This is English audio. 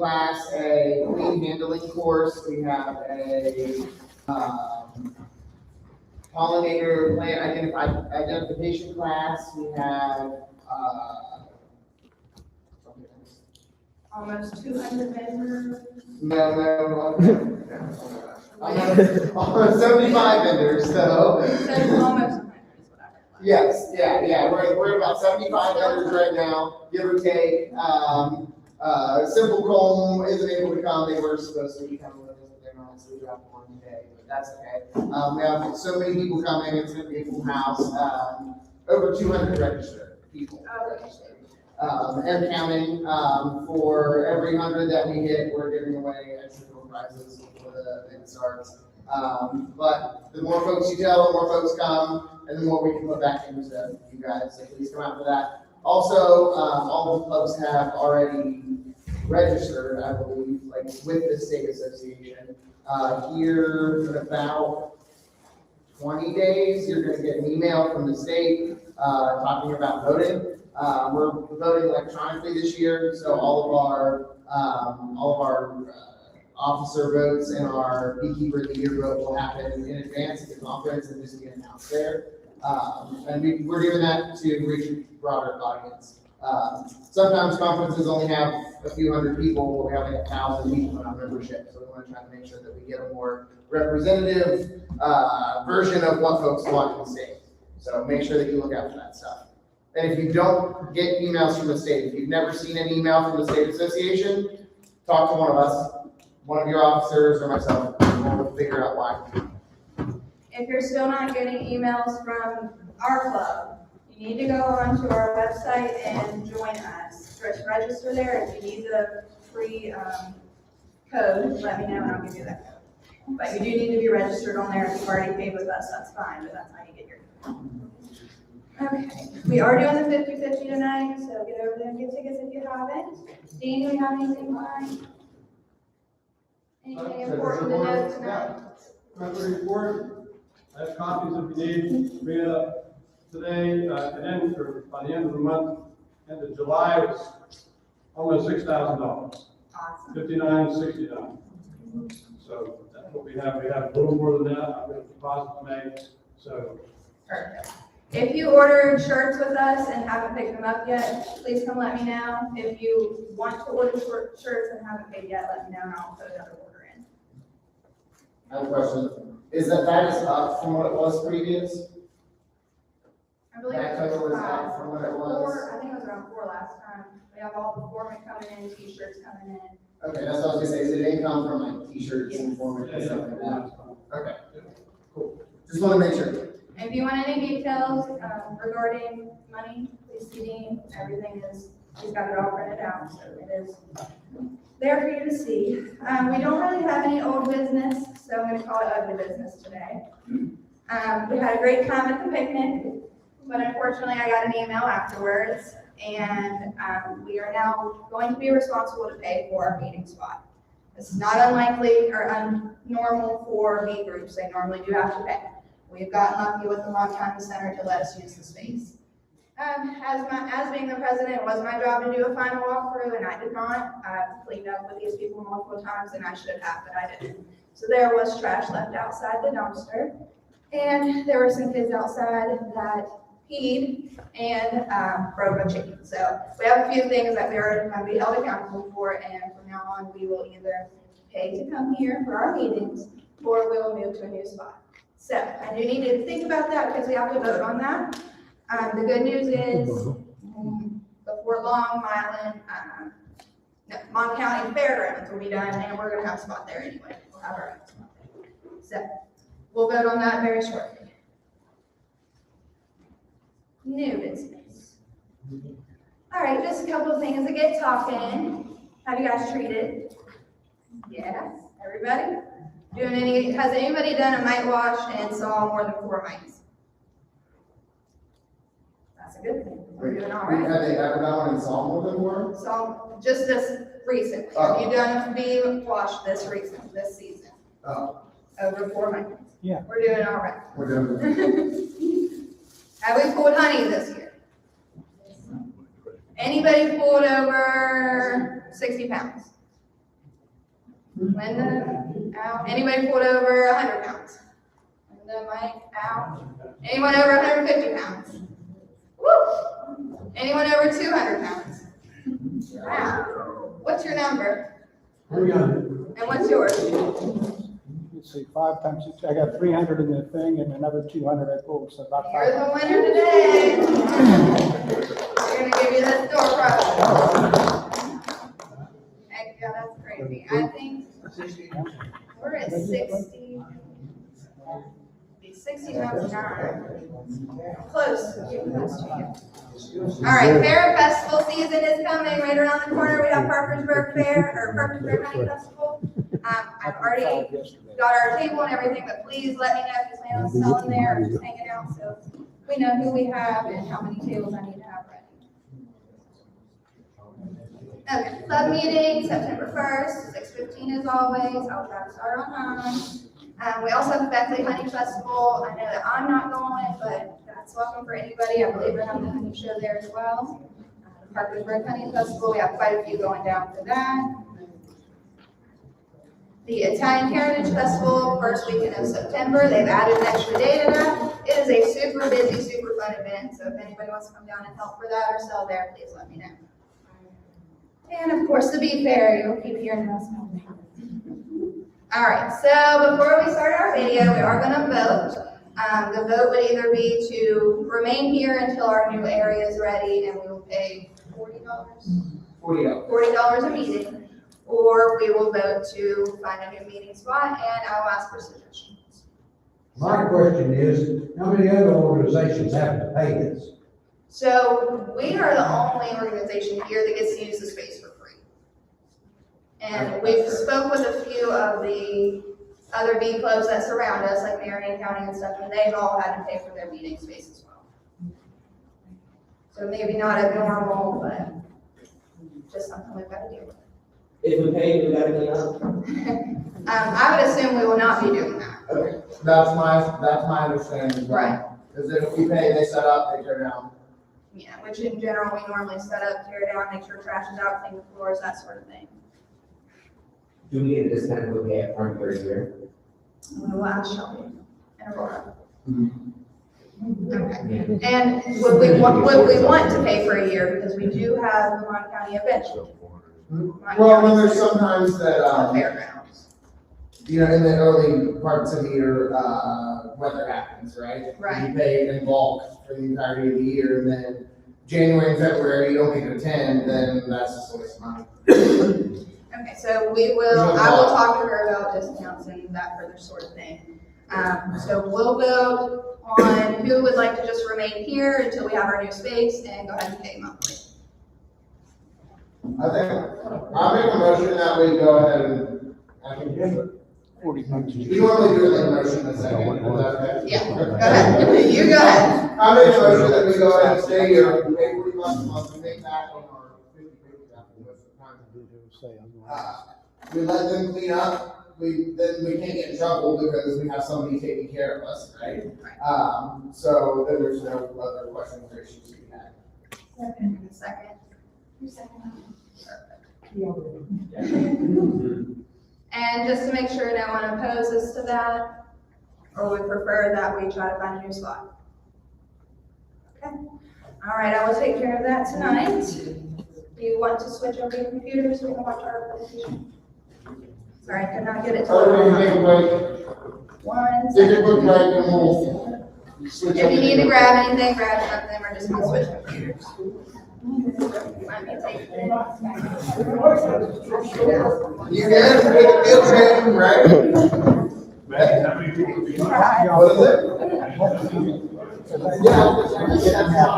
class, a clean handling course. We have a pollinator plant identification class. We have Almost 200 vendors. no, almost 75 vendors. So Almost 100 is what I heard. yes, yeah. We're at about 75 vendors right now, give or take. Simple Comb isn't able to come. They were supposed to be coming with us, but they're not, so we dropped one today, but that's okay. We have so many people coming, it's gonna be a full house. Over 200 registered people. And counting. For every 100 that we hit, we're giving away extra little prizes before the event starts. But the more folks you tell, the more folks come, and the more we can put back into you guys. So please come out for that. Also, all the clubs have already registered, I believe, like with the state association. Here in about 20 days, you're going to get an email from the state talking about voting. We're voting electronically this year, so all of our officer votes and our beekeeper of the year vote will happen in advance of the conference and just get announced there. And we're doing that to reach a broader audience. Sometimes conferences only have a few hundred people, but we have like 1,000 people in our membership, so we want to try to make sure that we get a more representative version of what folks want in the state. So make sure that you look out for that stuff. And if you don't get emails from the state, if you've never seen an email from the state association, talk to one of us, one of your officers or myself, and we'll figure out why. If you're still not getting emails from our club, you need to go onto our website and join us. Just register there. If you need the free code, let me know and I'll give you that code. But you do need to be registered on there. If you've already paid with us, that's fine, but that's how you get your code. Okay, we are doing the 50-50 tonight, so get over there and get tickets if you haven't. Dean, do we have anything behind? Anything important to note tonight? Monthly report, I have copies if you need, bring it up today, and then by the end of the month, end of July, it's almost $6,000. Awesome. 59.69. So that's what we have. We have a little more than that. I've got a deposit to make, so. Perfect. If you ordered shirts with us and haven't picked them up yet, please come let me know. If you want to order shirts and haven't paid yet, let me know and I'll put another order in. I have a question. Is that is up from what it was previous? I believe That it total was is up from what it was? 4, I think it was around 4 last time. We have all the foremen coming in, t-shirts coming in. Okay, that's what I was gonna say. So they come from like t-shirts and formats and stuff like that. Okay, cool. Just want to make sure. If you want any details regarding money, please see Dean. Everything is, he's got it all printed out, so it is there for you to see. We don't really have any old business, so I'm going to call it ugly business today. We had a great time at the picnic, but unfortunately I got an email afterwards, and we are now going to be responsible to pay for our meeting spot. It's not unlikely or normal for meet groups. They normally do have to pay. We've gotten lucky with the MonCo Center to let us use the space. As being the president, it was my job to do a final walkthrough, and I did not. I've cleaned up with these people multiple times, and I should have, but I didn't. So there was trash left outside the dumpster, and there were some kids outside that peed and broke a chicken. So we have a few things that we are going to be held accountable for, and from now on, we will either pay to come here for our meetings, or we will move to a new spot. So I do need to think about that because we have to vote on that. The good news is before long, Mon County Fairgrounds will be done and we're going to have a spot there anyway. We'll have our own spot there. So we'll vote on that very shortly. New business. All right, just a couple of things to get talking. Have you guys treated? Yes, everybody? Has anybody done a mite wash and saw more than 4 mites? That's a good thing. We're doing all right. Have they ever done one in Psalm before? So just this recently. Have you done a bee wash this season? Oh. Over 4 mites? Yeah. We're doing all right. We're doing Have we pulled honey this year? Anybody pulled over 60 pounds? Linda, out. Anybody pulled over 100 pounds? Linda, Mike, out. Anyone over 150 pounds? Woo! Anyone over 200 pounds? Wow. What's your number? 300. And what's yours? Let's see, 5 times 6, I got 300 in the thing and another 200 I pulled, so about You're 500. the winner today. We're gonna give you this door prize. Heck, yeah, that's crazy. I think we're at 60 times 9. Close, getting close to you. All right, Fair and Festival season is coming right around the corner. We have Parkersburg Fair, or Parkersburg Honey Festival. I've already got our table and everything, but please let me know if you plan on selling there or just hanging out, so we know who we have and how many tables I need to have ready. Okay, club meeting, September 1st, 6:15 as always. I'll try to start on time. We also have the Beckley Honey Festival. I know that I'm not going, but that's welcome for anybody. I believe we're having a honey show there as well. The Parkersburg Honey Festival, we have quite a few going down for that. The Italian Heritage Festival, first weekend of September. They've added an extra day to that. It is a super busy, super fun event. So if anybody wants to come down and help for that or sell there, please let me know. And of course, the Bee Fair. You'll keep hearing us. All right, so before we start our video, we are going to vote. The vote would either be to remain here until our new area is ready and we will pay $40 a meeting, or we will vote to find a new meeting spot and I will ask for suggestions. My question is, how many other organizations have to pay this? So we are the only organization here that gets to use the space for free. And we've spoke with a few of the other bee clubs that surround us, like Marion County and stuff, and they've all had to pay for their meeting space as well. So maybe not abnormal, but just something we've got to deal with. If we pay, we gotta clean up. I would assume we will not be doing that. Okay, that's my understanding. as well. Right. Is that if we pay, they set up, they tear down. Yeah, which in general, we normally set up, tear down, make sure trash is out, clean the floors, that sort of thing. Do we get a discount if we pay up front for a year? We will ask Shelby and Aurora. Okay. And would we want to pay for a year, because we do have the Mon County event. Well, then there's sometimes that, The fairgrounds. you know, in the early parts of the year, weather happens, right? Right. You pay in bulk for the entirety of the year, and then January and February, you don't get to attend, then that's just a waste of money. Okay, so I will talk to her about discounts and that further sort of thing. So we'll vote on who would like to just remain here until we have our new space and go ahead and pay monthly. I think, I'll make a motion that we go ahead and, I think, 40 bucks. we normally do it like a motion in a second, is that okay? Yeah, go ahead. You go ahead. I make a motion that we go ahead and stay here, we pay $40 a month, we make that on our 50 time. We let them clean up, then we can't get in trouble because we have somebody taking care of us, right? So then there's no other questions or issues to be had. Second. And just to make sure no one opposes to that, or would prefer that we try to find a new spot. Okay. All right, I will take care of that tonight. Do you want to switch over your computer so we can watch our presentation? Sorry, I could not get it to Take a break, one take a second. quick break and we'll switch. If you need to grab anything, grab something, we're just gonna switch computers. Let me take this. You guys make a field trip, right? What is it? Yeah.